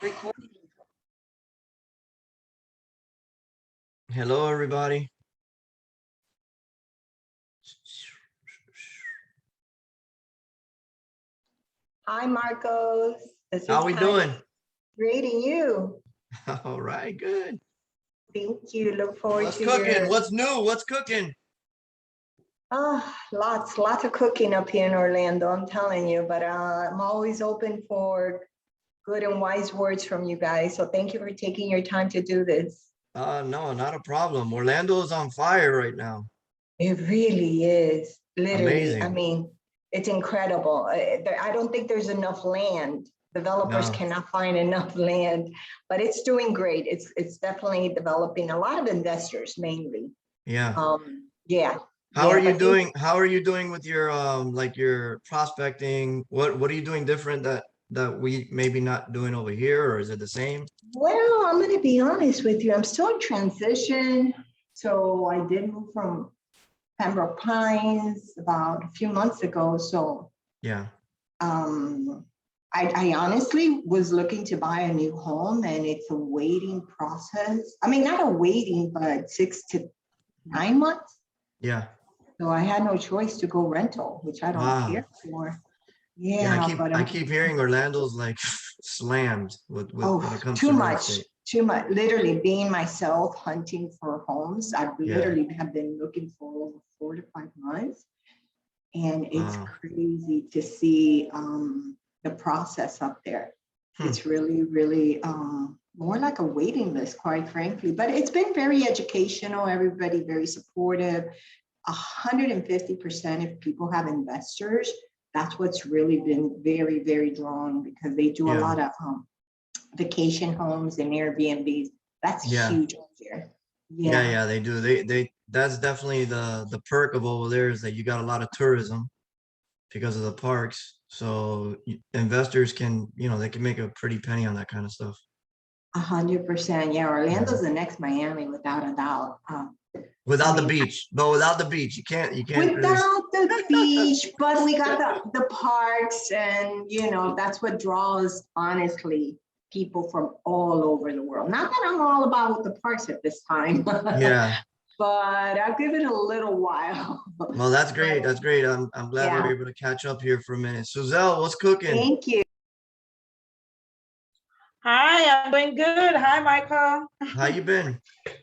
Recording. Hello, everybody. Hi, Marcos. This is How we Tanya. doing? Greeting you. All right, good. Thank you. Look forward What's to cooking? your What's new? What's cooking? lots of cooking up here in Orlando. I'm telling you, but I'm always open for good and wise words from you guys. So thank you for taking your time to do this. No, not a problem. Orlando is on fire right now. It really is, literally. I Amazing. mean, it's incredible. I don't think there's enough land. Developers No, cannot find enough land, but it's doing great. It's definitely developing. A lot of investors, mainly. yeah. Yeah, How are yeah, you but things. doing? How are you doing with your like your prospecting? What are you doing different that we maybe not doing over here, or is it the same? Well, I'm going to be honest with you. I'm still in transition. So I did move from Pembroke Pines about a few months ago. So Yeah. um, I honestly was looking to buy a new home, and it's a waiting process. I mean, not a waiting, but 6 to 9 months. Yeah. So I had no choice to go rental, which I don't Wow. care for. Yeah, I Yeah, keep but I keep hearing Orlando's like slammed with when it oh, comes too to real much, estate. too much. Literally being myself hunting for homes. I've Yeah. literally have been looking for over 4 to 5 months. And it's Wow. crazy to see the process up there. Hmm. It's really, really more like a waiting list, quite frankly. But it's been very educational, everybody very supportive. 150% if people have investors, that's what's really been very, very drawn because they do a Yeah. lot of vacation homes and Airbnbs. That's Yeah. huge up there. Yeah, Yeah, yeah, they do. They that's definitely the perk of over there is that you got a lot of tourism because of the parks. So investors can, they can make a pretty penny on that kind of stuff. 100%. Yeah, Yeah. Orlando's the next Miami without a doubt. I Without the mean, beach, but without the beach, you can't really. without the beach, but we got the parks, and that's what draws honestly people from all over the world. Not that I'm all about the parks at this time, but Yeah. I'll give it a little while. Well, that's great. But That's great. I'm glad we're yeah, able to catch up here for a minute. Suzelle, what's cooking? thank you. Hi, I'm doing good. Hi, Michael. How you been?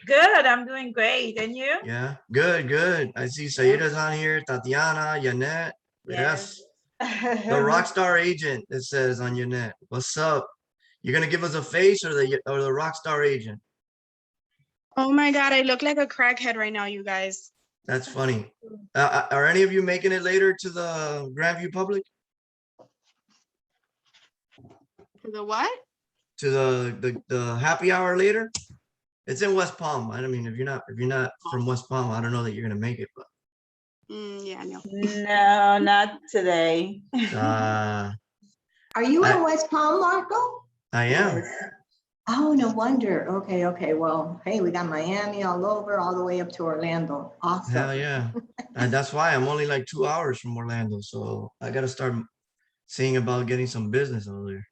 Good, I'm doing great. And you? Yeah, good, good. I see Yes. Saida's on here, Tatiana, Yanet. Yes. Yes. The Rockstar Agent, it says on your net. What's up? You're gonna give us a face or the Rockstar Agent? Oh my God, I look like a crackhead right now, you guys. That's funny. Are any of you making it later to the Grandview Public? The what? To the happy hour later? It's in West Palm. I mean, if you're not from West Palm, I don't know that you're gonna make it, but Yeah, no. No, not today. uh Are you in I West Palm, Marco? I am. Yes. Oh, no wonder. Okay, okay. Well, hey, we got Miami all over, all the way up to Orlando. Hell Awesome. yeah. And that's why I'm only like 2 hours from Orlando. So I gotta start seeing about getting some business over there.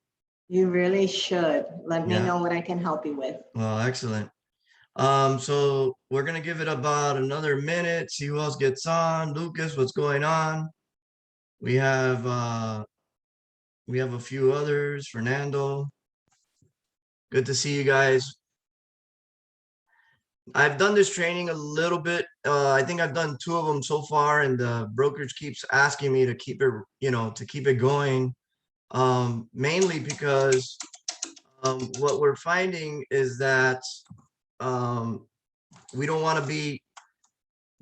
You really should. Let me Yeah. know what I can help you with. Well, excellent. So we're gonna give it about another minute, see who else gets on. Lucas, what's going on? We have a few others. Fernando, good to see you guys. I've done this training a little bit. I think I've done two of them so far, and the brokerage keeps asking me to keep it, to keep it going. Mainly because what we're finding is that um, we don't want to be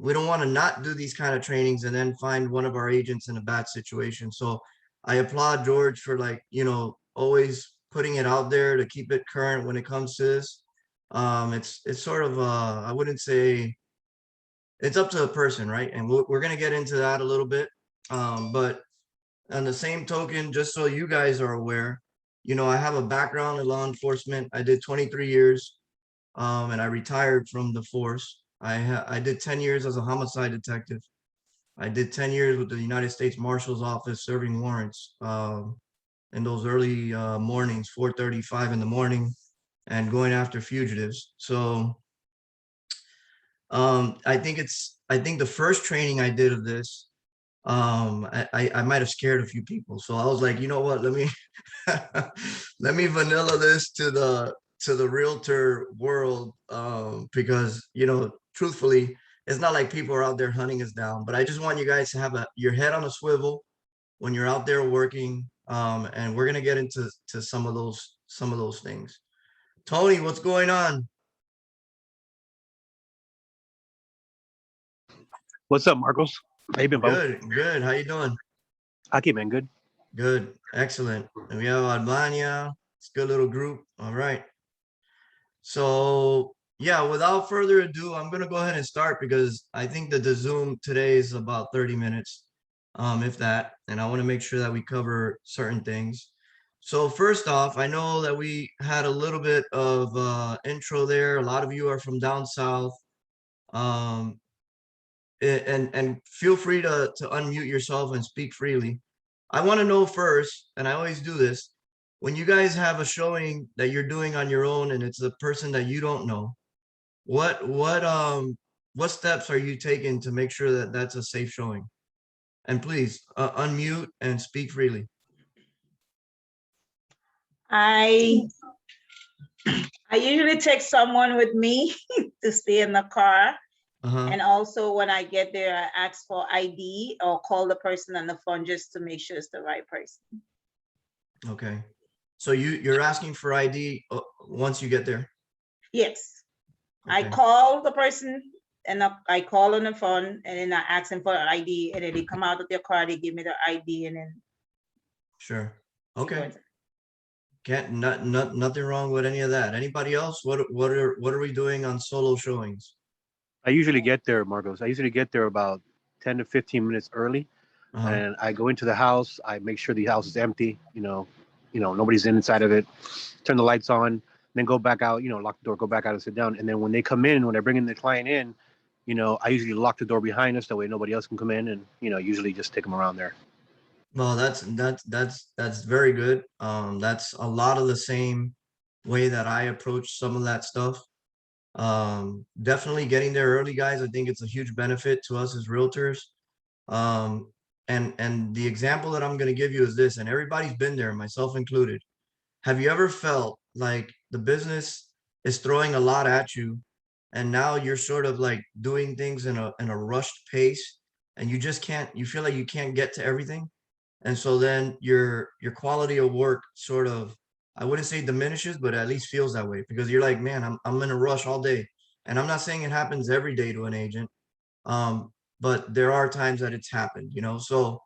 we don't want to not do these kind of trainings and then find one of our agents in a bad situation. So I applaud George for, like, always putting it out there to keep it current when it comes to this. It's sort of I wouldn't say it's up to the person, right? And we're gonna get into that a little bit. But on the same token, just so you guys are aware, I have a background in law enforcement. I did 23 years, and I retired from the force. I did 10 years as a homicide detective. I did 10 years with the United States Marshal's Office serving warrants. in those early mornings, 4:35 in the morning, and going after fugitives. So I think the first training I did of this, I might have scared a few people. So I was like, you know what, let me let me vanilla this to the realtor world, because truthfully, it's not like people are out there hunting us down, but I just want you guys to have your head on a swivel when you're out there working. And we're gonna get into some of those things. Tony, what's going on? What's up, Marcos? How you been, Bo? Good. How you doing? Aki, man, good. Good. Excellent. And we have Albania. It's a good little group. All right. So yeah, without further ado, I'm gonna go ahead and start because I think that the Zoom today is about 30 minutes, if that, and I want to make sure that we cover certain things. So first off, I know that we had a little bit of intro there. A lot of you are from down south. Um, and feel free to unmute yourself and speak freely. I want to know first, and I always do this, when you guys have a showing that you're doing on your own and it's a person that you don't know, what steps are you taking to make sure that that's a safe showing? And please unmute and speak freely. I usually take someone with me to stay in the car. Uh-huh. And also when I get there, I ask for ID or call the person on the phone just to make sure it's the right person. Okay. So you're asking for ID once you get there? Yes. Okay. I call the person and I call on the phone and then I ask them for ID and then they come out of their car, they give me the ID and then. Sure. Okay. Nothing wrong with any of that. Anybody else? What are we doing on solo showings? I usually get there, Marcos. I usually get there about 10 to 15 minutes early, and I go into the house. I make sure the house is empty. Nobody's inside of it. Turn the lights on, then go back out. Lock the door, go back out and sit down. And then when they come in, when they're bringing the client in, I usually lock the door behind us. That way nobody else can come in, and usually just take them around there. Well, that's very good. That's a lot of the same way that I approach some of that stuff. Definitely getting there early, guys. I think it's a huge benefit to us as realtors. And the example that I'm going to give you is this, and everybody's been there, myself included. Have you ever felt like the business is throwing a lot at you, and now you're sort of like doing things in a rushed pace, and you feel like you can't get to everything? And so then your quality of work sort of, I wouldn't say diminishes, but at least feels that way, because you're like, man, I'm in a rush all day. And I'm not saying it happens every day to an agent, but there are times that it's happened, So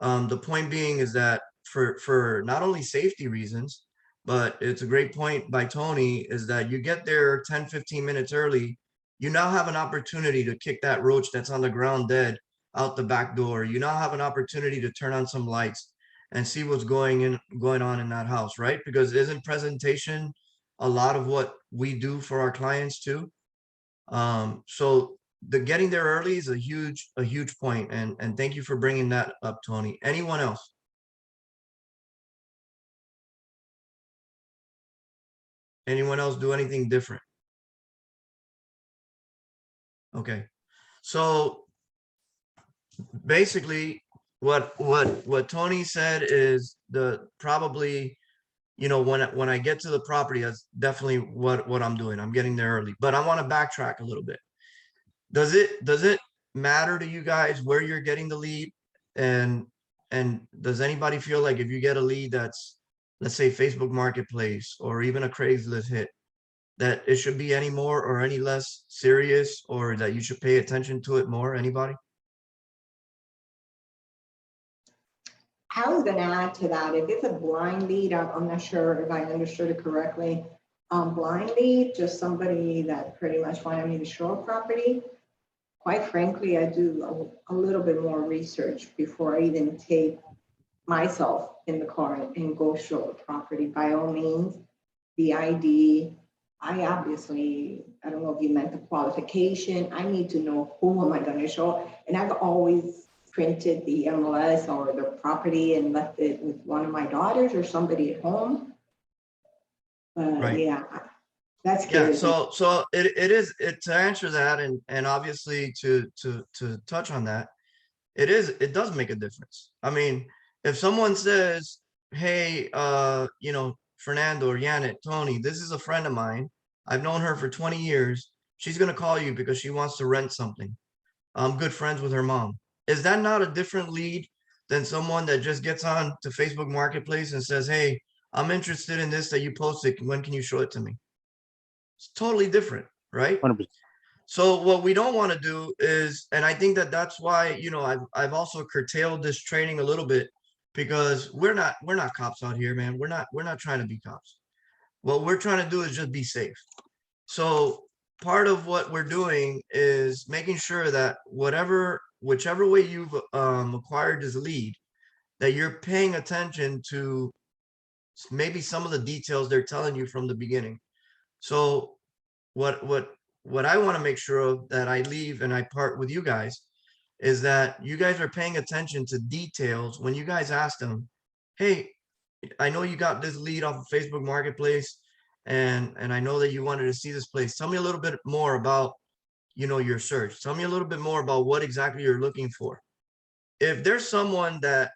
the point being is that for not only safety reasons, but it's a great point by Tony, is that you get there 10, 15 minutes early, you now have an opportunity to kick that roach that's on the ground dead out the back door. You now have an opportunity to turn on some lights and see what's going on in that house, right? Because isn't presentation a lot of what we do for our clients too? So the getting there early is a huge point, and thank you for bringing that up, Tony. Anyone else? Anyone else do anything different? Okay, so basically what Tony said is probably, when I get to the property, that's definitely what I'm doing. I'm getting there early, but I want to backtrack a little bit. Does it matter to you guys where you're getting the lead? And does anybody feel like if you get a lead that's, let's say, Facebook Marketplace or even a Craigslist hit, that it should be any more or any less serious, or that you should pay attention to it more? Anybody? I was gonna add to that, if it's a blind lead, I'm not sure if I understood it correctly. Blind lead, just somebody that pretty much wanted me to show a property. Quite frankly, I do a little bit more research before I even take myself in the car and go show a property. By all means, the ID, I don't know if you meant the qualification. I need to know who am I gonna show. And I've always printed the MLS or the property and left it with one of my daughters or somebody at home. But Right. yeah, that's Yeah, scary. so it to answer that, and obviously to touch on that, it does make a difference. I mean, if someone says, hey, Fernando or Janet, Tony, this is a friend of mine, I've known her for 20 years, she's gonna call you because she wants to rent something. I'm good friends with her mom. Is that not a different lead than someone that just gets on to Facebook Marketplace and says, hey, I'm interested in this that you posted, when can you show it to me? It's totally different, right? 100%. So what we don't want to do is, and I think that that's why, I've also curtailed this training a little bit, because we're not cops out here, man. We're not trying to be cops. What we're trying to do is just be safe. So part of what we're doing is making sure that whichever way you've acquired this lead, that you're paying attention to maybe some of the details they're telling you from the beginning. So what I want to make sure of, that I leave and I part with you guys, is that you guys are paying attention to details when you guys ask them, hey, I know you got this lead off of Facebook Marketplace, and I know that you wanted to see this place. Tell me a little bit more about, your search. Tell me a little bit more about what exactly you're looking for. If there's someone that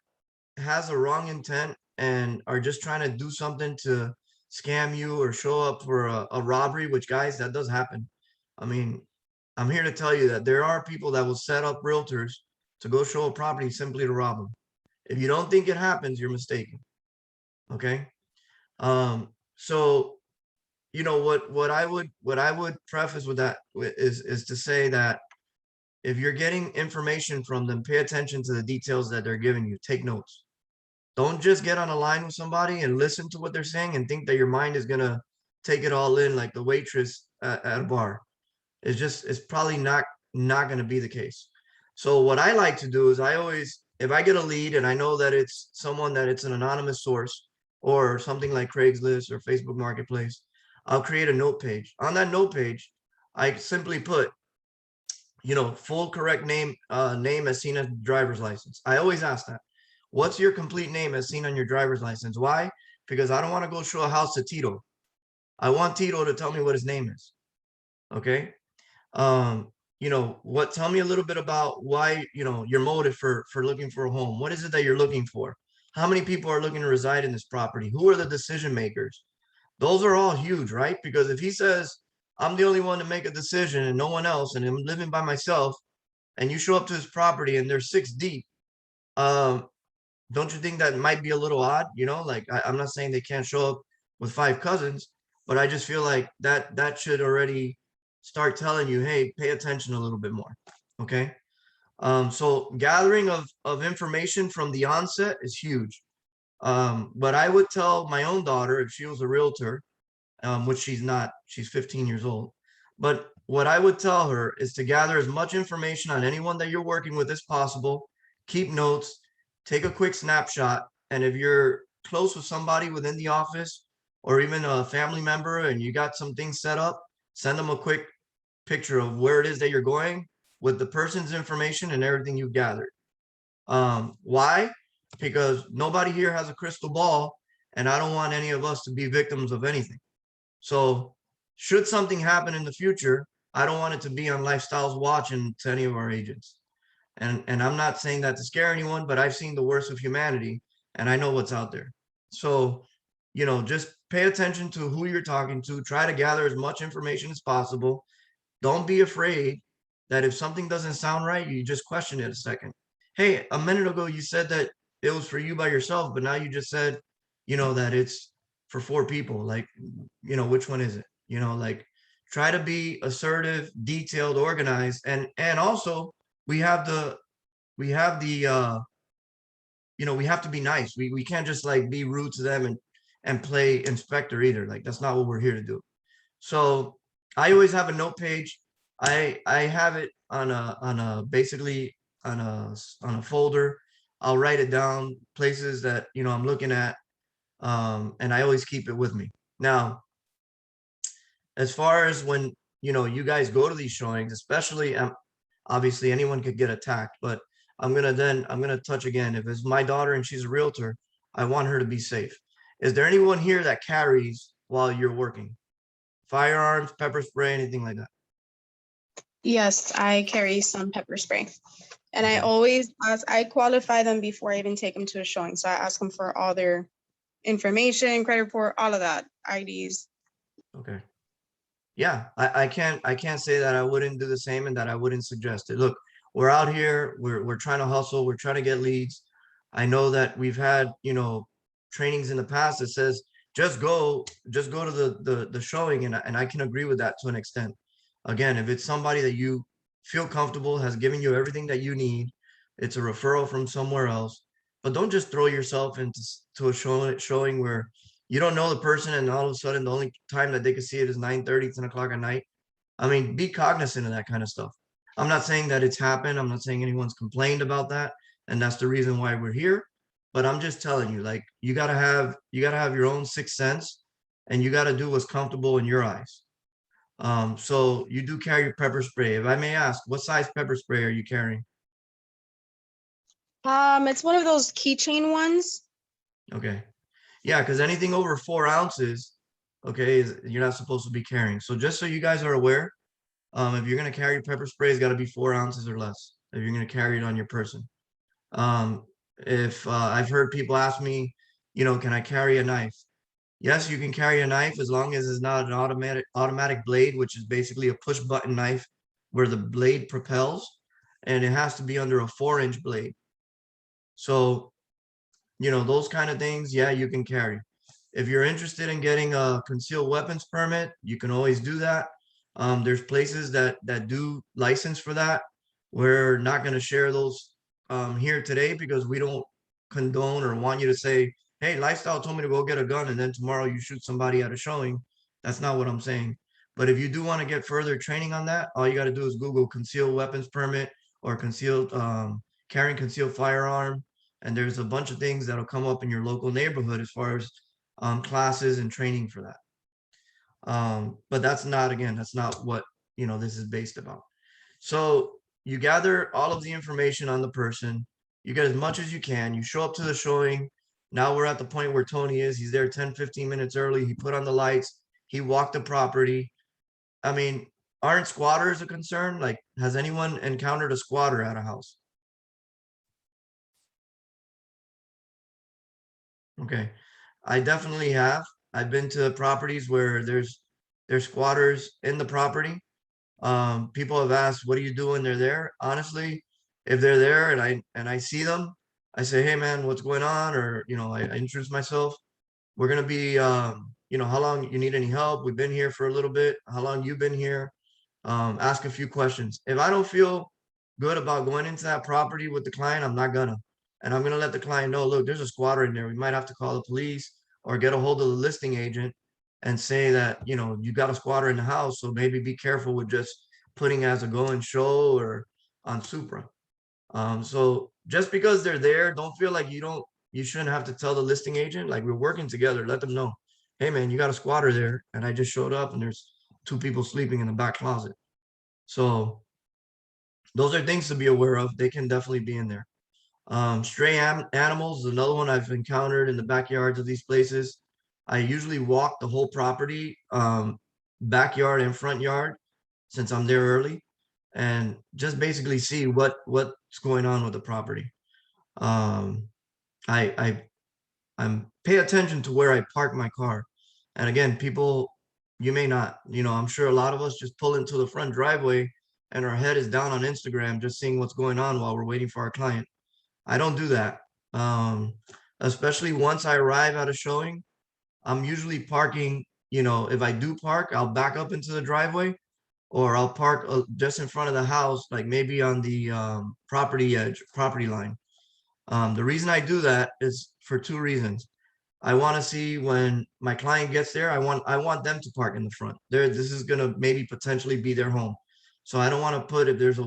has a wrong intent and are just trying to do something to scam you or show up for a robbery, which, guys, that does happen. I mean, I'm here to tell you that there are people that will set up realtors to go show a property simply to rob them. If you don't think it happens, you're mistaken. Okay. So, what I would preface with that is to say that if you're getting information from them, pay attention to the details that they're giving you. Take notes. Don't just get on a line with somebody and listen to what they're saying and think that your mind is gonna take it all in like the waitress at a bar. It's probably not going to be the case. So what I like to do is, I always, if I get a lead and I know that it's someone that it's an anonymous source or something like Craigslist or Facebook Marketplace, I'll create a note page. On that note page, I simply put, full correct name as seen on driver's license. I always ask that. What's your complete name as seen on your driver's license? Why? Because I don't want to go show a house to Tito. I want Tito to tell me what his name is. Okay. Tell me a little bit about why, your motive for looking for a home. What is it that you're looking for? How many people are looking to reside in this property? Who are the decision makers? Those are all huge, right? Because if he says, I'm the only one to make a decision and no one else, and I'm living by myself, and you show up to his property and they're 6 deep, don't you think that might be a little odd? Like, I'm not saying they can't show up with 5 cousins, but I just feel like that should already start telling you, hey, pay attention a little bit more. Okay. So gathering of information from the onset is huge. But I would tell my own daughter, if she was a realtor, which she's not, she's 15 years old. But what I would tell her is to gather as much information on anyone that you're working with as possible. Keep notes, take a quick snapshot. And if you're close with somebody within the office or even a family member and you got some things set up, send them a quick picture of where it is that you're going with the person's information and everything you've gathered. Why? Because nobody here has a crystal ball, and I don't want any of us to be victims of anything. So should something happen in the future, I don't want it to be on Lifestyles Watch and to any of our agents. And I'm not saying that to scare anyone, but I've seen the worst of humanity and I know what's out there. So, just pay attention to who you're talking to, try to gather as much information as possible. Don't be afraid that if something doesn't sound right, you just question it a second. Hey, a minute ago, you said that it was for you by yourself, but now you just said, that it's for 4 people. Like, which one is it? Like, try to be assertive, detailed, organized. And also we have the, we have to be nice. We can't just like be rude to them and play inspector either. Like, that's not what we're here to do. So I always have a note page. I have it on a basically on a folder. I'll write it down, places that I'm looking at, and I always keep it with me. Now, as far as when you guys go to these showings, especially obviously anyone could get attacked, but I'm gonna touch again. If it's my daughter and she's a realtor, I want her to be safe. Is there anyone here that carries while you're working? Firearms, pepper spray, anything like that? Yes, I carry some pepper spray. And I Okay. always ask, I qualify them before I even take them to a showing. So I ask them for all their information, credit report, all of that, IDs. Okay. Yeah, I can't say that I wouldn't do the same and that I wouldn't suggest it. Look, we're out here, we're trying to hustle, we're trying to get leads. I know that we've had, trainings in the past that says just go to the showing, and I can agree with that to an extent. Again, if it's somebody that you feel comfortable, has given you everything that you need, it's a referral from somewhere else, but don't just throw yourself into to a showing where you don't know the person and all of a sudden the only time that they can see it is 9:30, 10 o'clock at night. I mean, be cognizant of that kind of stuff. I'm not saying that it's happened. I'm not saying anyone's complained about that. And that's the reason why we're here. But I'm just telling you, like, you gotta have your own sixth sense, and you gotta do what's comfortable in your eyes. So you do carry your pepper spray. If I may ask, what size pepper spray are you carrying? It's one of those keychain ones. Okay. Yeah, because anything over 4 ounces, okay, you're not supposed to be carrying. So just so you guys are aware, if you're gonna carry pepper spray, it's got to be 4 ounces or less. If you're gonna carry it on your person. If I've heard people ask me, can I carry a knife? Yes, you can carry a knife as long as it's not an automatic blade, which is basically a push button knife where the blade propels, and it has to be under a 4-inch blade. So those kind of things, yeah, you can carry. If you're interested in getting a concealed weapons permit, you can always do that. There's places that do license for that. We're not going to share those here today because we don't condone or want you to say, hey, Lifestyle told me to go get a gun and then tomorrow you shoot somebody at a showing. That's not what I'm saying. But if you do want to get further training on that, all you got to do is Google concealed weapons permit or carrying concealed firearm, and there's a bunch of things that'll come up in your local neighborhood as far as classes and training for that. But that's not what this is based about. So you gather all of the information on the person, you get as much as you can, you show up to the showing. Now we're at the point where Tony is. He's there 10-15 minutes early. He put on the lights, he walked the property. I mean, aren't squatters a concern? Like, has anyone encountered a squatter at a house? Okay, I definitely have. I've been to properties where there's squatters in the property. People have asked, "What are you doing?" They're there. Honestly, if they're there and I see them, I say, "Hey, man, what's going on?" Or I introduce myself. We're gonna be, how long you need any help? We've been here for a little bit. How long you been here? Ask a few questions. If I don't feel good about going into that property with the client, I'm not gonna. And I'm gonna let the client know, look, there's a squatter in there. We might have to call the police or get a hold of the listing agent and say that, you got a squatter in the house. So maybe be careful with just putting as a go and show or on Supra. So just because they're there, don't feel like you shouldn't have to tell the listing agent. Like, we're working together. Let them know, hey man, you got a squatter there, and I just showed up and there's 2 people sleeping in the back closet. So those are things to be aware of. They can definitely be in there. Stray animals is another one I've encountered in the backyards of these places. I usually walk the whole property, backyard and front yard, since I'm there early, and just basically see what's going on with the property. Um, I'm pay attention to where I park my car. And again, people, you may not, I'm sure a lot of us just pull into the front driveway and our head is down on Instagram, just seeing what's going on while we're waiting for our client. I don't do that. Um, Especially once I arrive at a showing, I'm usually parking, if I do park, I'll back up into the driveway or I'll park just in front of the house, like maybe on the property line. The reason I do that is for 2 reasons. I want to see when my client gets there, I want them to park in the front. This is gonna maybe potentially be their home. So I don't want to put, if there's a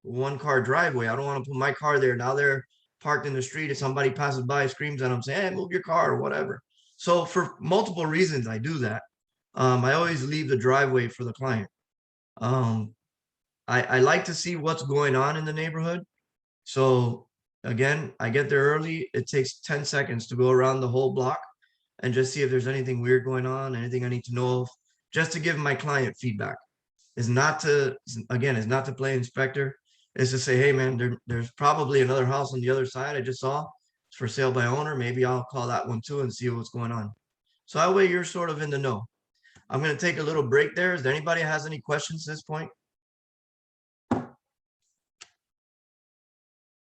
one car driveway, I don't want to put my car there. Now they're parked in the street. If somebody passes by, screams at them, saying, hey, move your car or whatever. So for multiple reasons, I do that. I always leave the driveway for the client. I like to see what's going on in the neighborhood. So again, I get there early. It takes 10 seconds to go around the whole block and just see if there's anything weird going on, anything I need to know of, just to give my client feedback. Is not to, again, is not to play inspector. Is to say, hey man, there's probably another house on the other side I just saw. It's for sale by owner. Maybe I'll call that one too and see what's going on. So that way you're sort of in the know. I'm going to take a little break there. Is there anybody has any questions at this point?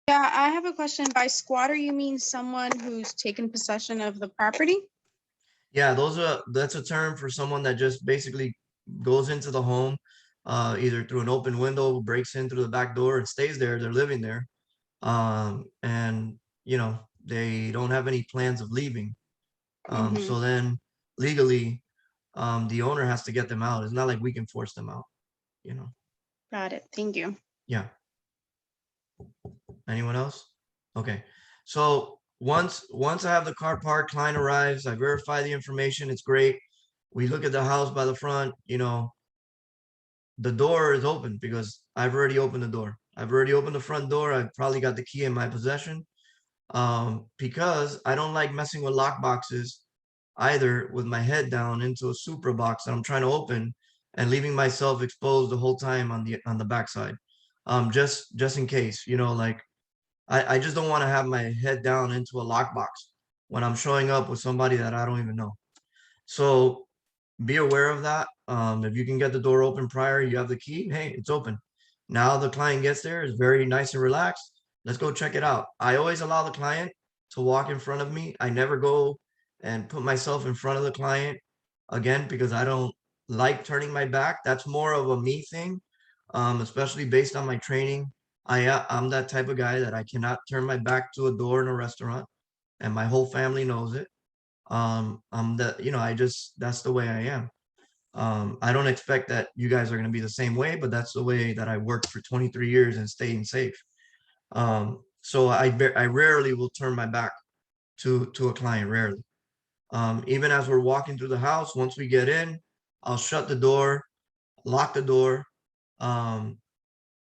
Yeah, I have a question. By squatter, you mean someone who's taken possession of the property? Yeah, that's a term for someone that just basically goes into the home, either through an open window, breaks in through the back door and stays there. They're living there. And you know, they don't have any plans of leaving. Mhm. So then legally, the owner has to get them out. It's not like we can force them out, you know? Got it. Thank you. Yeah. Anyone else? Okay. So once I have the car parked, client arrives, I verify the information. It's great. We look at the house by the front, you know, the door is open because I've already opened the door. I've already opened the front door. I've probably got the key in my possession. Because I don't like messing with lock boxes either with my head down into a Supra box that I'm trying to open and leaving myself exposed the whole time on the backside. Just in case, you know, like I just don't want to have my head down into a lockbox when I'm showing up with somebody that I don't even know. So be aware of that. If you can get the door open prior, you have the key, hey, it's open. Now the client gets there, it's very nice and relaxed. Let's go check it out. I always allow the client to walk in front of me. I never go and put myself in front of the client again, because I don't like turning my back. That's more of a me thing, especially based on my training. I'm that type of guy that I cannot turn my back to a door in a restaurant, and my whole family knows it. I'm that, you know, that's the way I am. I don't expect that you guys are going to be the same way, but that's the way that I worked for 23 years and staying safe. So I rarely will turn my back to a client, rarely. Even as we're walking through the house, once we get in, I'll shut the door, lock the door. Um,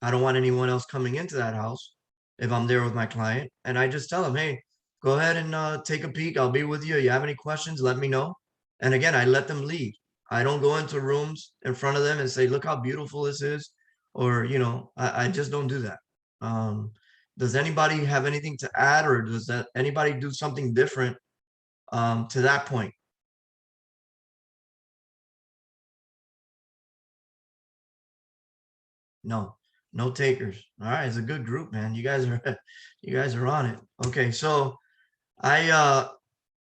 I don't want anyone else coming into that house if I'm there with my client. And I just tell them, hey, go ahead and take a peek. I'll be with you. You have any questions, let me know. And again, I let them lead. I don't go into rooms in front of them and say, look how beautiful this is. Or, you know, I just don't do that. Does anybody have anything to add, or does anybody do something different to that point? No, no takers. All right, it's a good group, man. You guys are you guys are on it. Okay, so I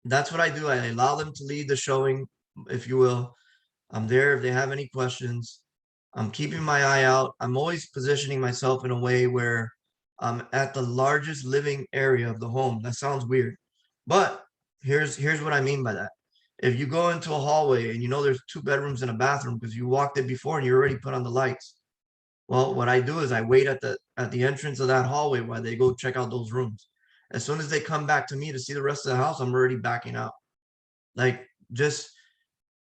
that's what I do. I allow them to lead the showing, if you will. I'm there if they have any questions. I'm keeping my eye out. I'm always positioning myself in a way where I'm at the largest living area of the home. That sounds weird, but here's what I mean by that. If you go into a hallway and you know there's 2 bedrooms and a bathroom because you walked it before and you already put on the lights. Well, what I do is I wait at the entrance of that hallway while they go check out those rooms. As soon as they come back to me to see the rest of the house, I'm already backing out. Like, just,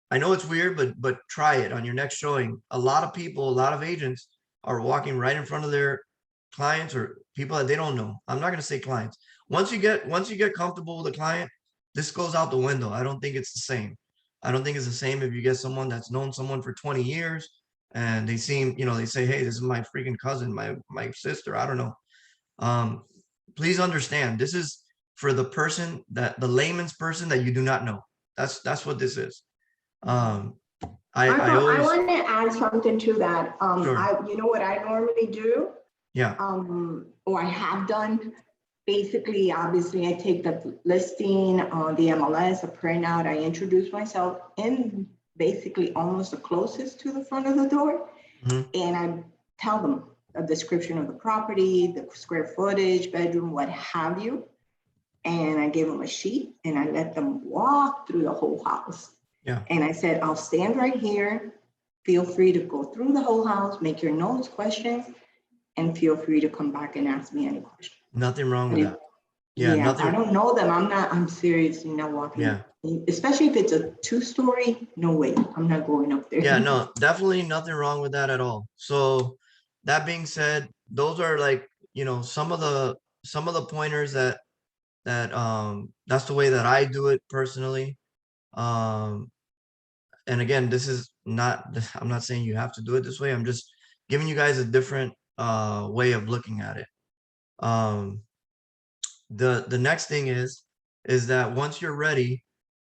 I know it's weird, but try it on your next showing. A lot of people, a lot of agents are walking right in front of their clients or people that they don't know. I'm not going to say clients. Once you get comfortable with a client, this goes out the window. I don't think it's the same. I don't think it's the same if you get someone that's known someone for 20 years and they seem, you know, they say, hey, this is my freaking cousin, my sister, I don't know. Please understand, this is for the person, that the layman's person that you do not know. That's what this is. I I always, want to add something to that. Sure. You know what I normally do? yeah, Or I have done. Basically, obviously, I take the listing on the MLS, a printout, I introduce myself in basically almost the closest to the front of the door. mhm, And I tell them a description of the property, the square footage, bedroom, what have you. And I give them a sheet and I let them walk through the whole house. yeah. And I said, I'll stand right here. Feel free to go through the whole house, make your notes, questions, and feel free to come back and ask me any questions. Nothing wrong But with if, that. Yeah, yeah, if I nothing. don't know them, I'm serious, you know, walking. Yeah, Especially if it's a 2-story, no way, I'm not going up there. yeah, no, definitely nothing wrong with that at all. So that being said, those are like some of the pointers that's the way that I do it personally. And again, this is not, I'm not saying you have to do it this way. I'm just giving you guys a different way of looking at it. The next thing is that once you're ready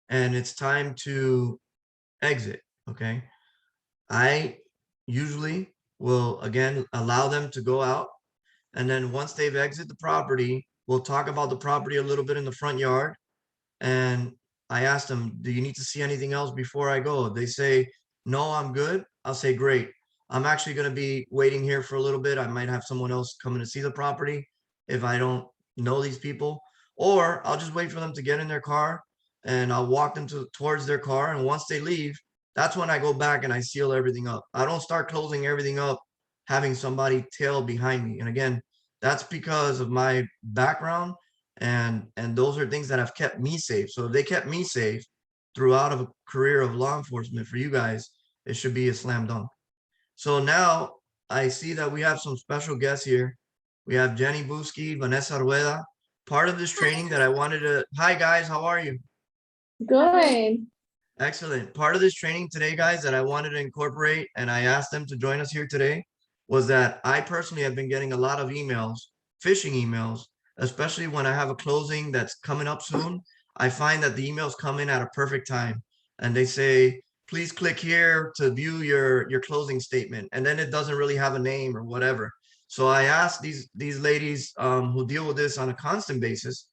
and it's time to exit, okay, I usually will again allow them to go out, and then once they've exited the property, we'll talk about the property a little bit in the front yard. And I asked them, do you need to see anything else before I go? They say, no, I'm good. I'll say, great. I'm actually going to be waiting here for a little bit. I might have someone else coming to see the property if I don't know these people, or I'll just wait for them to get in their car and I'll walk them towards their car. And once they leave, that's when I go back and I seal everything up. I don't start closing everything up, having somebody tail behind me. And again, that's because of my background, and those are things that have kept me safe. So if they kept me safe throughout a career of law enforcement, for you guys, it should be a slam dunk. So now I see that we have some special guests here. We have Jenny Buski, Vanessa Rueda. Part of this training that I wanted to, hi guys, how are you? Good. Excellent. Part of this training today, guys, that I wanted to incorporate, and I asked them to join us here today, was that I personally have been getting a lot of emails, phishing emails, especially when I have a closing that's coming up soon. I find that the emails come in at a perfect time, and they say, please click here to view your closing statement. And then it doesn't really have a name or whatever. So I asked these ladies who deal with this on a constant basis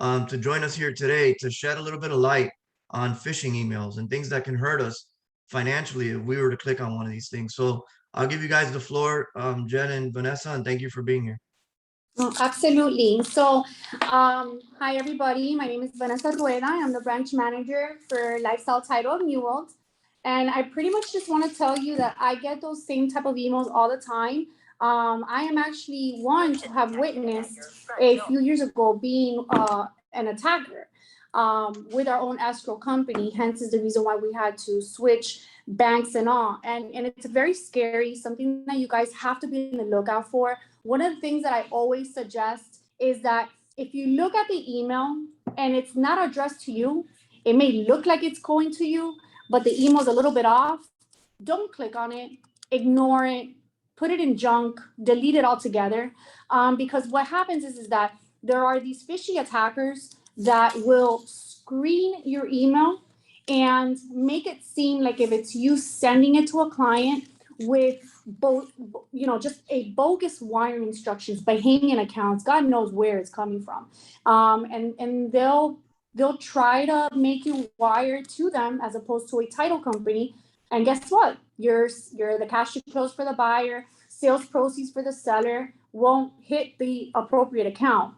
to join us here today to shed a little bit of light on phishing emails and things that can hurt us financially if we were to click on one of these things. So I'll give you guys the floor, Jen and Vanessa, and thank you for being here. Oh, absolutely. So, hi everybody. My name is Vanessa Rueda. I'm the branch manager for Lifestyle Title of New World. And I pretty much just want to tell you that I get those same type of emails all the time. I am actually one to have witnessed a few years ago being an attacker with our own escrow company. Hence is the reason why we had to switch banks and all. And it's very scary, something that you guys have to be on the lookout for. One of the things that I always suggest is that if you look at the email and it's not addressed to you, it may look like it's going to you, but the email's a little bit off. Don't click on it, ignore it, put it in junk, delete it altogether. Because what happens is that there are these fishy attackers that will screen your email and make it seem like if it's you sending it to a client with both, just a bogus wiring instructions, Bahamian accounts, God knows where it's coming from. And they'll try to make you wire to them as opposed to a title company. And guess what? You're the cash you close for the buyer, sales proceeds for the seller won't hit the appropriate account.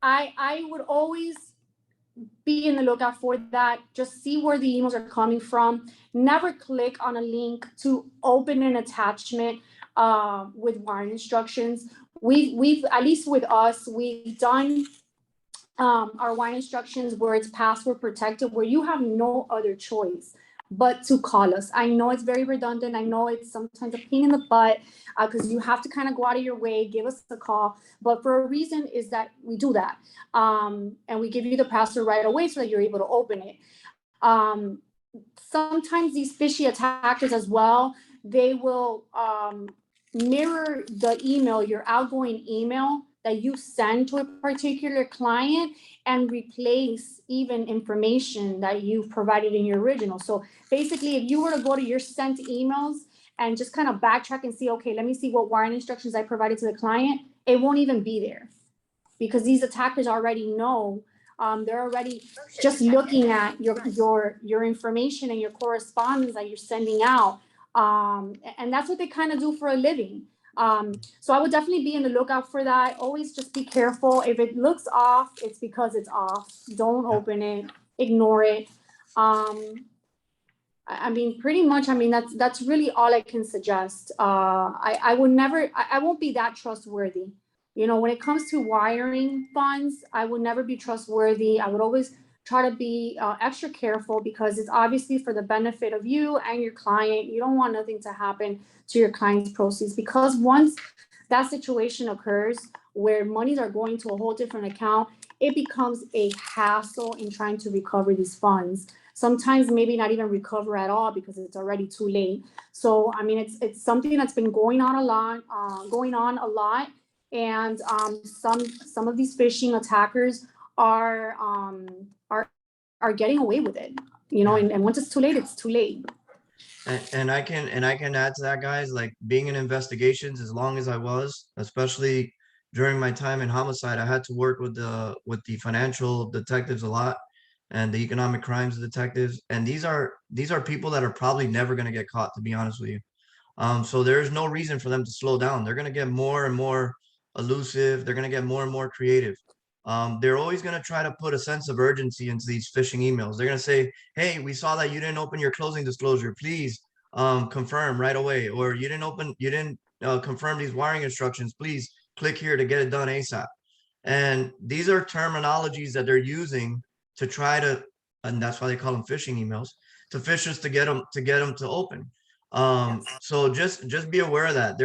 I would always be in the lookout for that. Just see where the emails are coming from. Never click on a link to open an attachment with wiring instructions. We've at least with us, we've done our wiring instructions where it's password protected, where you have no other choice but to call us. I know it's very redundant. I know it's sometimes a pain in the butt because you have to kind of go out of your way, give us a call. But for a reason is that we do that. And we give you the password right away so that you're able to open it. Sometimes these fishy attackers as well, they will mirror the email, your outgoing email that you send to a particular client and replace even information that you've provided in your original. So basically, if you were to go to your sent emails and just kind of backtrack and see, okay, let me see what wiring instructions I provided to the client, it won't even be there because these attackers already know. They're already just looking at your information and your correspondence that you're sending out. And that's what they kind of do for a living. So I would definitely be in the lookout for that. Always just be careful. If it looks off, it's because it's off. Don't open it, ignore it. I mean, pretty much, that's really all I can suggest. I won't be that trustworthy. When it comes to wiring funds, I would never be trustworthy. I would always try to be extra careful because it's obviously for the benefit of you and your client. You don't want nothing to happen to your client's proceeds because once that situation occurs where monies are going to a whole different account, it becomes a hassle in trying to recover these funds. Sometimes maybe not even recover at all because it's already too late. So, I mean, it's something that's been going on a lot, and some of these phishing attackers are getting away with it, and once it's too late, it's too late. And I can add to that, guys, like being in investigations as long as I was, especially during my time in homicide, I had to work with the financial detectives a lot and the economic crimes detectives. And these are people that are probably never going to get caught, to be honest with you. So there's no reason for them to slow down. They're going to get more and more elusive. They're going to get more and more creative. They're always going to try to put a sense of urgency into these phishing emails. They're going to say, hey, we saw that you didn't open your closing disclosure. Please confirm right away. Or you didn't confirm these wiring instructions. Please click here to get it done ASAP. And these are terminologies that they're using to try to, and that's why they call them phishing emails, to fish us to get them to open. So just be aware of that.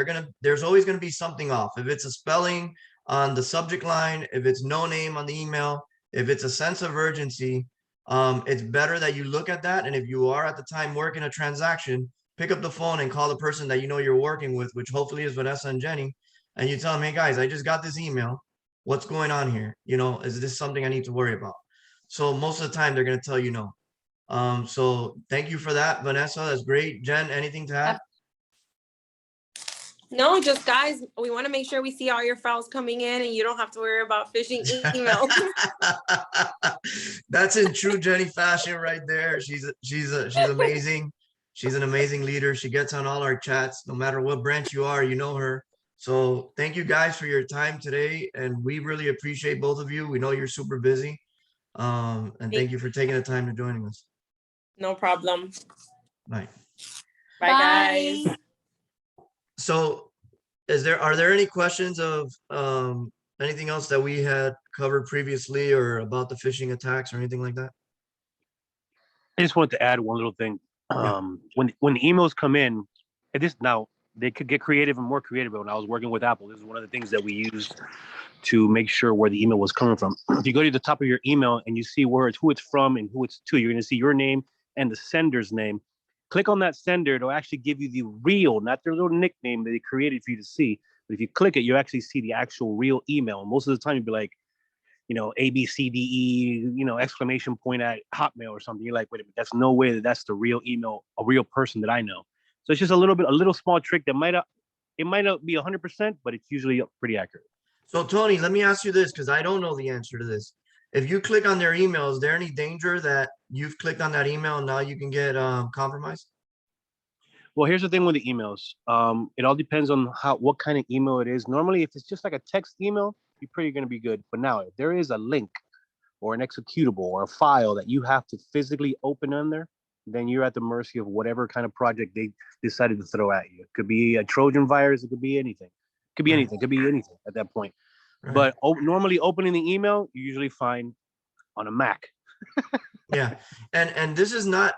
There's always going to be something off. If it's a spelling on the subject line, if it's no name on the email, if it's a sense of urgency, it's better that you look at that. And if you are at the time working a transaction, pick up the phone and call the person that you know you're working with, which hopefully is Vanessa and Jenny, and you tell them, hey guys, I just got this email. What's going on here? Is this something I need to worry about? So most of the time they're going to tell you no. So thank you for that, Vanessa. That's great. Jen, anything to add? No, just guys, we want to make sure we see all your files coming in and you don't have to worry about phishing emails. That's in true Jenny fashion right there. She's amazing. She's an amazing leader. She gets on all our chats, no matter what branch you are, you know her. So thank you guys for your time today. And we really appreciate both of you. We know you're super busy. And thank you for taking the time to joining us. No problem. Bye. Bye, guys. So are there any questions of anything else that we had covered previously or about the phishing attacks or anything like that? I just wanted to add one little thing. When the emails come in, now they could get creative and more creative. But when I was working with Apple, this is one of the things that we used to make sure where the email was coming from. If you go to the top of your email and you see who it's from and who it's to, you're going to see your name and the sender's name. Click on that sender. It'll actually give you the real, not their little nickname that they created for you to see. But if you click it, you actually see the actual real email. And most of the time, you'd be like, ABCDE, exclamation point at Hotmail or something. You're like, wait a minute, that's no way that's the real email, a real person that I know. So it's just a little small trick that might not be 100%, but it's usually pretty accurate. So Tony, let me ask you this, because I don't know the answer to this. If you click on their email, is there any danger that you've clicked on that email and now you can get compromised? Well, here's the thing with the emails. It all depends on what kind of email it is. Normally, if it's just like a text email, you're pretty going to be good. But now, if there is a link or an executable or a file that you have to physically open on there, then you're at the mercy of whatever kind of project they decided to throw at you. It could be a Trojan virus. It could be anything. It could be anything. It could be anything at that point. Right. But normally opening the email, you usually find on a Mac. Yeah. And this is not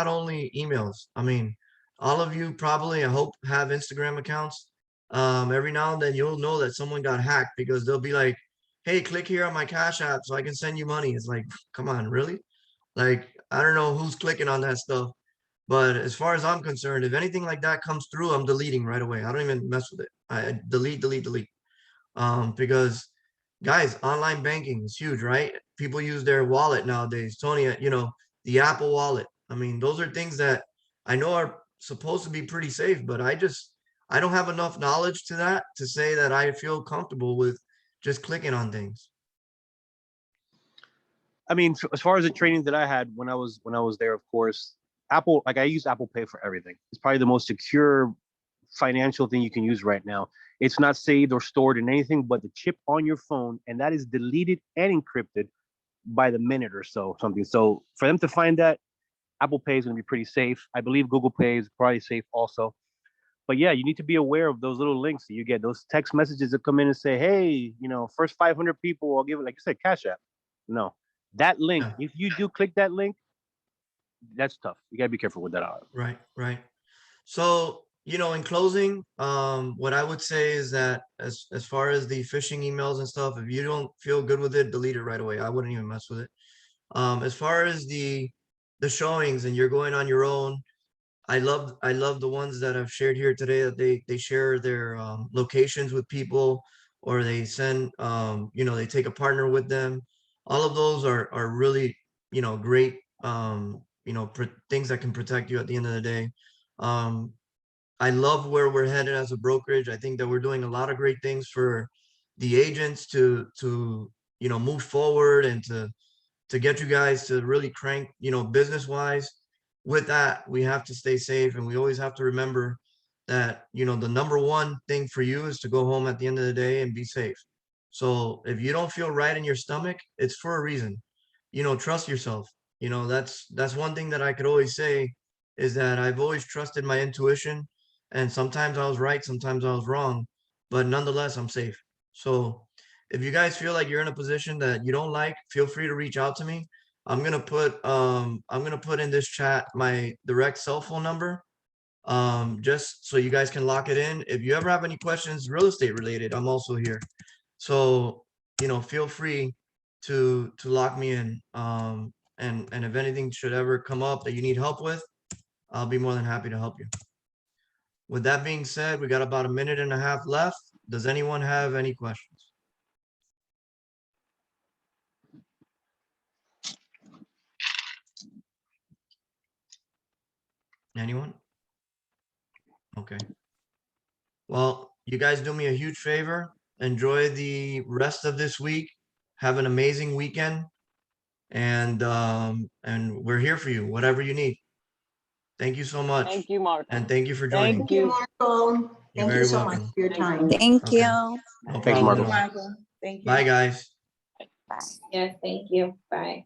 only emails. I mean, all of you probably, I hope, have Instagram accounts. Every now and then you'll know that someone got hacked because they'll be like, hey, click here on my Cash App so I can send you money. It's like, come on, really? Like, I don't know who's clicking on that stuff. But as far as I'm concerned, if anything like that comes through, I'm deleting right away. I don't even mess with it. I delete. Because guys, online banking is huge, right? People use their wallet nowadays. Tony, the Apple Wallet. I mean, those are things that I know are supposed to be pretty safe, but I don't have enough knowledge to that to say that I feel comfortable with just clicking on things. I mean, as far as the training that I had when I was there, of course, Apple, like I use Apple Pay for everything. It's probably the most secure financial thing you can use right now. It's not saved or stored in anything but the chip on your phone, and that is deleted and encrypted by the minute or so, something. So for them to find that, Apple Pay is going to be pretty safe. I believe Google Pay is probably safe also. But yeah, you need to be aware of those little links that you get, those text messages that come in and say, hey, first 500 people, I'll give it, like you said, Cash App. No, that link, if you do click that link, that's tough. You got to be careful with that. Right. So you know, in closing, what I would say is that as far as the phishing emails and stuff, if you don't feel good with it, delete it right away. I wouldn't even mess with it. As far as the showings and you're going on your own, I love the ones that I've shared here today, that they share their locations with people, or they send you know, they take a partner with them. All of those are really, you know, great you know, things that can protect you at the end of the day. I love where we're headed as a brokerage. I think that we're doing a lot of great things for the agents to you know, move forward and to get you guys to really crank, you know, business wise. With that, we have to stay safe, and we always have to remember that, you know, the number one thing for you is to go home at the end of the day and be safe. So if you don't feel right in your stomach, it's for a reason. You know, trust yourself. You know, that's one thing that I could always say, is that I've always trusted my intuition, and sometimes I was right, sometimes I was wrong, but nonetheless, I'm safe. So if you guys feel like you're in a position that you don't like, feel free to reach out to me. I'm gonna put in this chat my direct cell phone number, just so you guys can lock it in. If you ever have any questions real estate related, I'm also here. So, you know, feel free to lock me in. And if anything should ever come up that you need help with, I'll be more than happy to help you. With that being said, we got about a minute and a half left. Does anyone have any questions? Anyone? Okay. Well, you guys do me a huge favor. Enjoy the rest of this week. Have an amazing weekend. And we're here for you, whatever you need. Thank you so much. Thank you, Marco. And thank you for joining. Thank Thank you, you. Marco. You're Thank very you so much welcome. for your time. Thank Okay. you. No Thanks, problem Marco. at all. Michael, thank you. Bye, guys. Yes, thank you. Bye.